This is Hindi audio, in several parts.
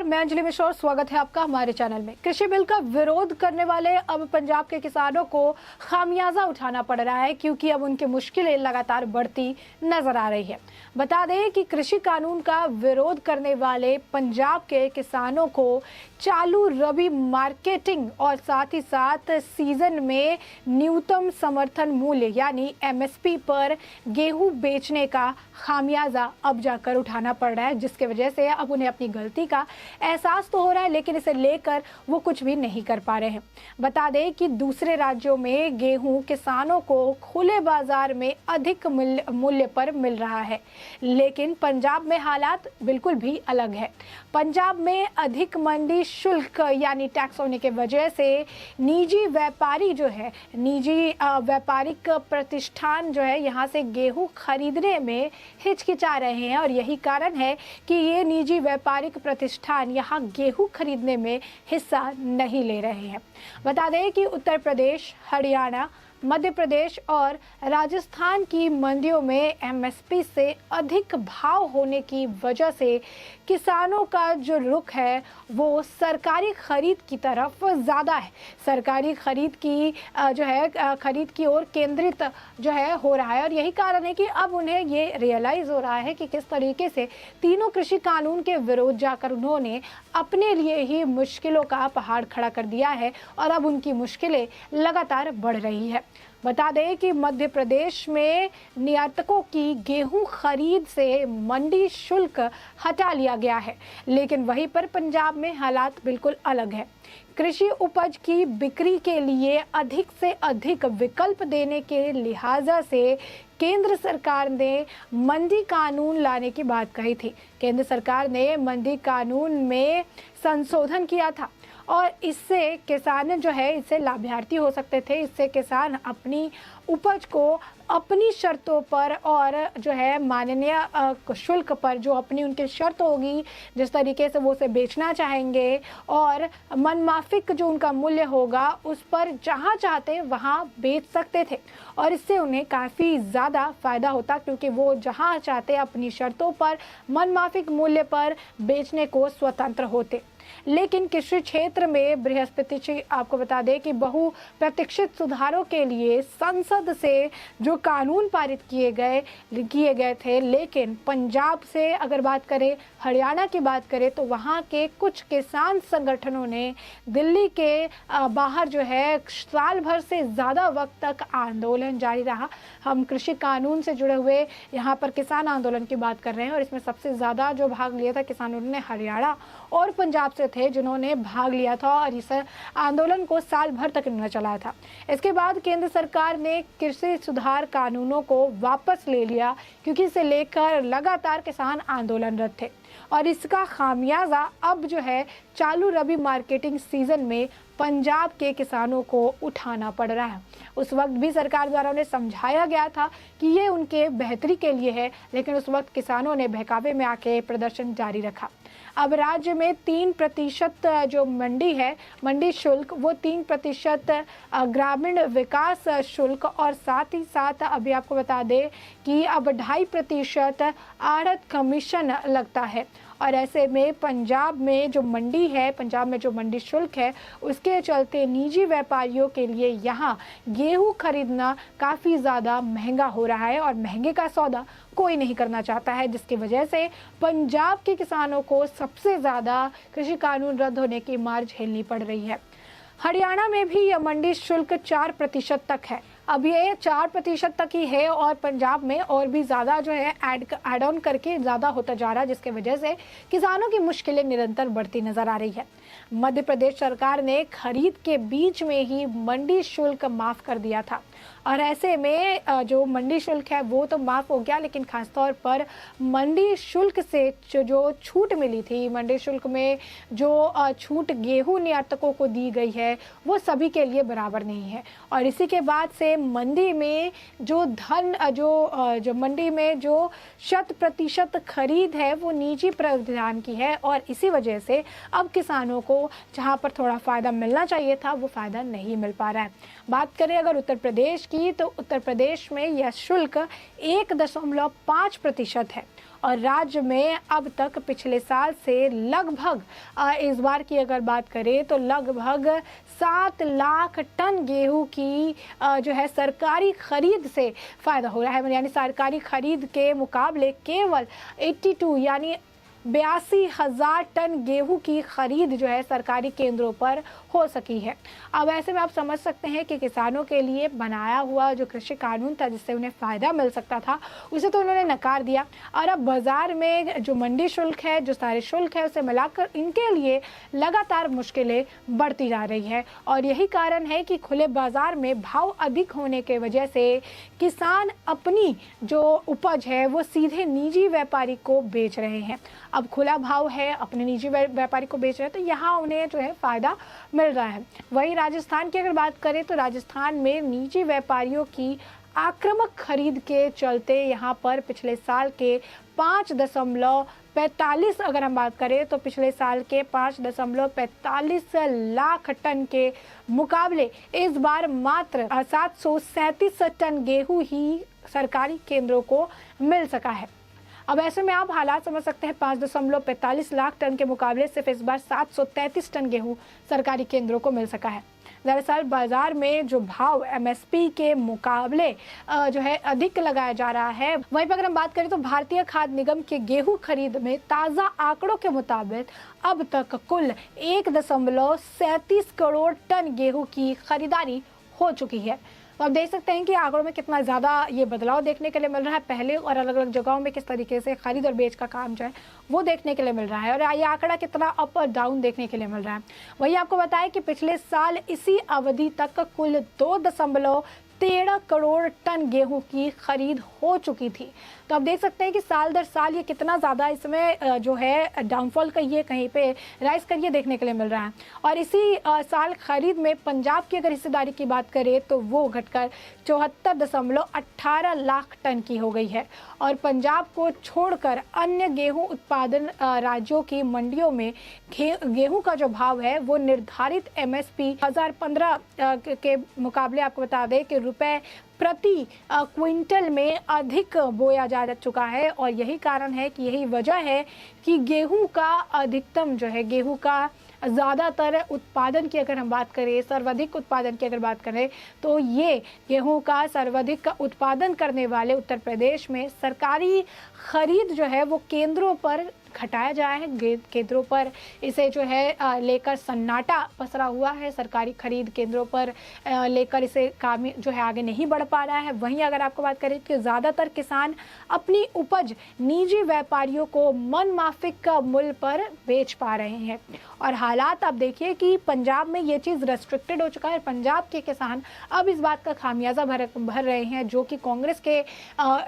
नमस्कार, मैं अंजलि मिश्रा और स्वागत है आपका हमारे चैनल में। कृषि बिल का विरोध करने वाले अब पंजाब के किसानों को खामियाजा उठाना पड़ रहा है, क्योंकि अब उनकी मुश्किलें लगातार बढ़ती नजर आ रही है। बता दें कि कृषि कानून का विरोध करने वाले पंजाब के किसानों को चालू रबी मार्केटिंग और साथ ही साथ सीजन में न्यूनतम समर्थन मूल्य यानी एमएसपी पर गेहूं बेचने का खामियाजा अब जाकर उठाना पड़ रहा है, जिसके वजह से अब उन्हें अपनी गलती का एहसास तो हो रहा है, लेकिन इसे लेकर वो कुछ भी नहीं कर पा रहे हैं। बता दें कि दूसरे राज्यों में गेहूं किसानों को खुले बाजार में अधिक मूल्य पर मिल रहा है, लेकिन पंजाब में हालात बिल्कुल भी अलग है। पंजाब में अधिक मंडी शुल्क यानी टैक्स होने के वजह से निजी व्यापारी जो है, निजी व्यापारिक प्रतिष्ठान जो है, यहाँ से गेहूं खरीदने में हिचकिचा रहे हैं और यही कारण है कि ये निजी व्यापारिक प्रतिष्ठान यहाँ गेहूं खरीदने में हिस्सा नहीं ले रहे हैं। बता दें कि उत्तर प्रदेश, हरियाणा, मध्य प्रदेश और राजस्थान की मंडियों में एमएसपी से अधिक भाव होने की वजह से किसानों का जो रुख है वो सरकारी खरीद की तरफ ज़्यादा है। सरकारी खरीद की जो है खरीद की ओर केंद्रित जो है हो रहा है और यही कारण है कि अब उन्हें ये रियलाइज़ हो रहा है कि किस तरीके से तीनों कृषि कानून के विरोध जाकर उन्होंने अपने लिए ही मुश्किलों का पहाड़ खड़ा कर दिया है और अब उनकी मुश्किलें लगातार बढ़ रही है। बता दें कि मध्य प्रदेश में निर्यातकों की गेहूं खरीद से मंडी शुल्क हटा लिया गया है, लेकिन वहीं पर पंजाब में हालात बिल्कुल अलग है। कृषि उपज की बिक्री के लिए अधिक से अधिक विकल्प देने के लिहाजा से केंद्र सरकार ने मंडी कानून लाने की बात कही थी। केंद्र सरकार ने मंडी कानून में संशोधन किया था और इससे किसान जो है इससे लाभार्थी हो सकते थे। इससे किसान अपनी उपज को अपनी शर्तों पर और जो है माननीय शुल्क पर, जो अपनी उनकी शर्त होगी, जिस तरीके से वो उसे बेचना चाहेंगे और मनमाफिक जो उनका मूल्य होगा उस पर जहाँ चाहते वहाँ बेच सकते थे और इससे उन्हें काफ़ी ज़्यादा फ़ायदा होता, क्योंकि वो जहाँ चाहते अपनी शर्तों पर मनमाफिक मूल्य पर बेचने को स्वतंत्र होते। लेकिन कृषि क्षेत्र में बृहस्पति जी आपको बता दें कि बहु प्रतीक्षित सुधारों के लिए संसद से जो कानून पारित किए गए थे, लेकिन पंजाब से अगर बात करें, हरियाणा की बात करें, तो वहाँ के कुछ किसान संगठनों ने दिल्ली के बाहर जो है साल भर से ज़्यादा वक्त तक आंदोलन जारी रहा। हम कृषि कानून से जुड़े हुए यहाँ पर किसान आंदोलन की बात कर रहे हैं और इसमें सबसे ज़्यादा जो भाग लिया था किसानों ने हरियाणा और पंजाब से थे, जिन्होंने भाग लिया था और इस आंदोलन को साल भर तक इन्होंने चलाया था। इसके बाद केंद्र सरकार ने कृषि सुधार कानूनों को वापस ले लिया, क्योंकि इसे लेकर लगातार किसान आंदोलनरत थे और इसका खामियाजा अब जो है चालू रबी मार्केटिंग सीजन में पंजाब के किसानों को उठाना पड़ रहा है। उस वक्त भी सरकार द्वारा उन्हें समझाया गया था कि ये उनके बेहतरी के लिए है, लेकिन उस वक्त किसानों ने बहकावे में आके प्रदर्शन जारी रखा। अब राज्य में 3% जो मंडी शुल्क, वो 3% ग्रामीण विकास शुल्क और साथ ही साथ अभी आपको बता दें कि अब 2.5% आढ़त कमीशन लगता है। और ऐसे में पंजाब में जो मंडी शुल्क है, उसके चलते निजी व्यापारियों के लिए यहाँ गेहूं खरीदना काफ़ी ज़्यादा महंगा हो रहा है और महंगे का सौदा कोई नहीं करना चाहता है, जिसकी वजह से पंजाब के किसानों को सबसे ज़्यादा कृषि कानून रद्द होने की मार झेलनी पड़ रही है। हरियाणा में भी यह मंडी शुल्क 4% तक है। अब ये 4% तक ही है और पंजाब में और भी ज़्यादा जो है ऐड ऑन करके ज़्यादा होता जा रहा है, जिसके वजह से किसानों की मुश्किलें निरंतर बढ़ती नज़र आ रही है। मध्य प्रदेश सरकार ने खरीद के बीच में ही मंडी शुल्क माफ़ कर दिया था और ऐसे में जो मंडी शुल्क है वो तो माफ़ हो गया, लेकिन खासतौर पर मंडी शुल्क से जो छूट मिली थी, मंडी शुल्क में जो छूट गेहूं निर्यातकों को दी गई है वो सभी के लिए बराबर नहीं है। और इसी के बाद से मंडी में जो मंडी में जो 100% खरीद है वो निजी प्रावधान की है और इसी वजह से अब किसानों को जहां पर थोड़ा फ़ायदा मिलना चाहिए था वो फ़ायदा नहीं मिल पा रहा है। बात करें अगर उत्तर प्रदेश की, तो उत्तर प्रदेश में यह शुल्क 1.5% है और राज्य में अब तक पिछले साल से लगभग इस बार की अगर बात करें तो लगभग 7 लाख टन गेहूं की जो है सरकारी खरीद से फ़ायदा हो रहा है। यानी सरकारी खरीद के मुकाबले केवल 82 यानी 82,000 टन गेहूं की खरीद जो है सरकारी केंद्रों पर हो सकी है। अब ऐसे में आप समझ सकते हैं कि किसानों के लिए बनाया हुआ जो कृषि कानून था जिससे उन्हें फ़ायदा मिल सकता था उसे तो उन्होंने नकार दिया, और अब बाज़ार में जो मंडी शुल्क है, जो सारे शुल्क है, उसे मिलाकर इनके लिए लगातार मुश्किलें बढ़ती जा रही है। और यही कारण है कि खुले बाज़ार में भाव अधिक होने के वजह से किसान अपनी जो उपज है वो सीधे निजी व्यापारी को बेच रहे हैं। अब खुला भाव है, अपने निजी व्यापारी को बेच रहे हैं, तो यहाँ उन्हें जो है फ़ायदा मिल रहा है। वहीं राजस्थान की अगर बात करें तो राजस्थान में निजी व्यापारियों की आक्रामक खरीद के चलते यहाँ पर पिछले साल के 5.45 अगर हम बात करें तो पिछले साल के 5.45 लाख टन के मुकाबले इस बार मात्र 737 टन गेहूं ही सरकारी केंद्रों को मिल सका है। अब ऐसे में आप हालात समझ सकते हैं, 5.45 लाख टन के मुकाबले सिर्फ इस बार 733 टन गेहूं सरकारी केंद्रों को मिल सका है। दरअसल बाजार में जो भाव एमएसपी के मुकाबले जो है अधिक लगाया जा रहा है। वहीं पर अगर हम बात करें तो भारतीय खाद्य निगम के गेहूं खरीद में ताज़ा आंकड़ों के मुताबिक अब तक कुल 1.37 करोड़ टन गेहूं की खरीदारी हो चुकी है। तो आप देख सकते हैं कि आंकड़ों में कितना ज़्यादा ये बदलाव देखने के लिए मिल रहा है। पहले और अलग अलग जगहों में किस तरीके से खरीद और बेच का काम जो है वो देखने के लिए मिल रहा है, और ये आंकड़ा कितना अप और डाउन देखने के लिए मिल रहा है। वही आपको बताएं कि पिछले साल इसी अवधि तक कुल 2.13 करोड़ टन गेहूं की खरीद हो चुकी थी। तो आप देख सकते हैं कि साल दर साल ये कितना ज़्यादा इसमें जो है डाउनफॉल कहिए, कहीं पे राइज करिए देखने के लिए मिल रहा है। और इसी साल खरीद में पंजाब की अगर हिस्सेदारी की बात करें तो वो घटकर 74.18 लाख टन की हो गई है। और पंजाब को छोड़कर अन्य गेहूं उत्पादन राज्यों की मंडियों में गेहूं का जो भाव है वो निर्धारित एमएसपी 2015 के मुकाबले आपको बता दें कि रुपए प्रति क्विंटल में अधिक बोया जा चुका है। और यही कारण है कि यही वजह है कि गेहूं का अधिकतम जो है, गेहूं का ज़्यादातर उत्पादन की अगर हम बात करें, सर्वाधिक उत्पादन की अगर बात करें तो ये गेहूं का सर्वाधिक उत्पादन करने वाले उत्तर प्रदेश में सरकारी खरीद जो है वो केंद्रों पर घटाया जाए है। केंद्रों पर इसे जो है लेकर सन्नाटा पसरा हुआ है। सरकारी खरीद केंद्रों पर लेकर इसे काम जो है आगे नहीं बढ़ पा रहा है। वहीं अगर आपको बात करें कि ज़्यादातर किसान अपनी उपज निजी व्यापारियों को मनमाफिक मूल्य पर बेच पा रहे हैं। और हालात आप देखिए कि पंजाब में ये चीज़ रेस्ट्रिक्टेड हो चुका है। पंजाब के किसान अब इस बात का खामियाजा भर रहे हैं जो कि कांग्रेस के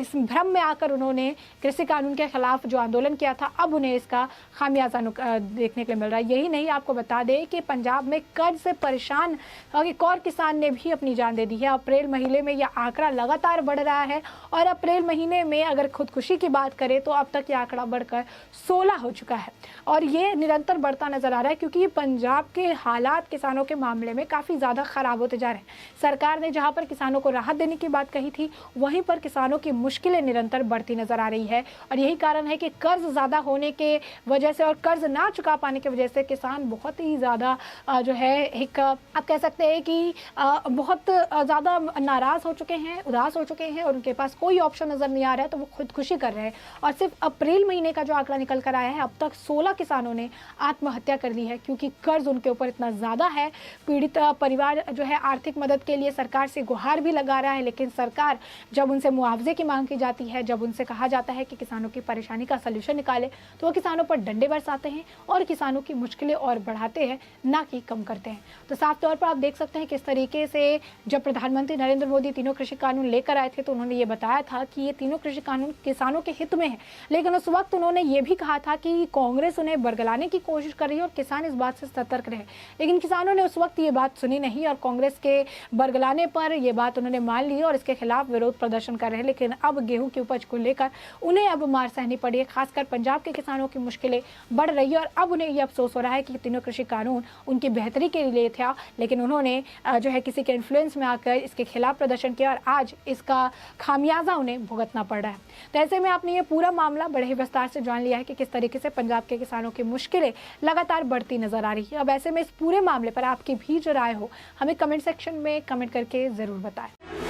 इस भ्रम में आकर उन्होंने कृषि कानून के खिलाफ जो आंदोलन किया था, अब उन्हें इसका खामियाजा देखने के लिए मिल रहा है। यही नहीं, आपको बता दें कि पंजाब में कर्ज से परेशान एक और किसान ने भी अपनी जान दे दी है। अप्रैल महीने में यह आंकड़ा लगातार बढ़ रहा है और अप्रैल महीने में अगर खुदकुशी की बात करें तो अब तक यह आंकड़ा बढ़कर 16 हो चुका है। और ये निरंतर बढ़ता नजर आ रहा है क्योंकि पंजाब के हालात किसानों के मामले में काफ़ी ज़्यादा ख़राब होते जा रहे हैं। सरकार ने जहाँ पर किसानों को राहत देने की बात कही थी वहीं पर किसानों की मुश्किलें निरंतर बढ़ती नजर आ रही है। और यही कारण है कि कर्ज ज़्यादा होने के वजह से और कर्ज ना चुका पाने की वजह से किसान बहुत ही ज़्यादा जो है एक आप कह सकते हैं कि बहुत ज़्यादा नाराज़ हो चुके हैं, उदास हो चुके हैं और उनके पास कोई ऑप्शन नज़र नहीं आ रहा है, तो वो खुदकुशी कर रहे हैं। और सिर्फ अप्रैल महीने का जो आंकड़ा निकल कर आया है, अब तक 16 किसानों ने आत्महत्या कर ली है क्योंकि कर्ज उनके ऊपर इतना ज़्यादा है। पीड़ित परिवार जो है आर्थिक मदद के लिए सरकार से गुहार भी लगा रहा है, लेकिन सरकार जब उनसे मुआवजे की मांग की जाती है, जब उनसे कहा जाता है कि किसानों की परेशानी का सलूशन निकाले, तो वो किसानों पर डंडे बरसाते हैं और किसानों की मुश्किलें और बढ़ाते हैं, ना कि कम करते हैं। तो साफ तौर पर आप देख सकते हैं किस तरीके से जब प्रधानमंत्री नरेंद्र मोदी तीनों कृषि कानून लेकर आए थे तो उन्होंने ये बताया था कि ये तीनों कृषि कानून किसानों के हित में है, लेकिन उस वक्त उन्होंने ये भी कहा था कि कांग्रेस उन्हें बरगलाने की कोशिश कर रही है और किसान इस बात से सतर्क रहे। लेकिन किसानों ने उस वक्त ये बात सुनी नहीं और कांग्रेस के बरगलाने पर ये बात उन्होंने मान ली और इसके खिलाफ विरोध प्रदर्शन कर रहे हैं। लेकिन अब गेहूं की उपज को लेकर उन्हें अब मार सहनी पड़ी है। खासकर पंजाब के किसानों की मुश्किलें बढ़ रही है और अब उन्हें यह अफसोस हो रहा है कि तीनों कृषि कानून उनकी बेहतरी के लिए था, लेकिन उन्होंने जो है किसी के इन्फ्लुएंस में आकर इसके खिलाफ प्रदर्शन किया और आज इसका खामियाजा उन्हें भुगतना पड़ रहा है। तो ऐसे में आपने ये पूरा मामला बड़े ही विस्तार से जान लिया है कि किस तरीके से पंजाब के किसानों की मुश्किलें लगातार बढ़ती नजर आ रही है। अब ऐसे में इस पूरे मामले पर आपकी भी जो राय हो हमें कमेंट सेक्शन में कमेंट करके जरूर बताएं।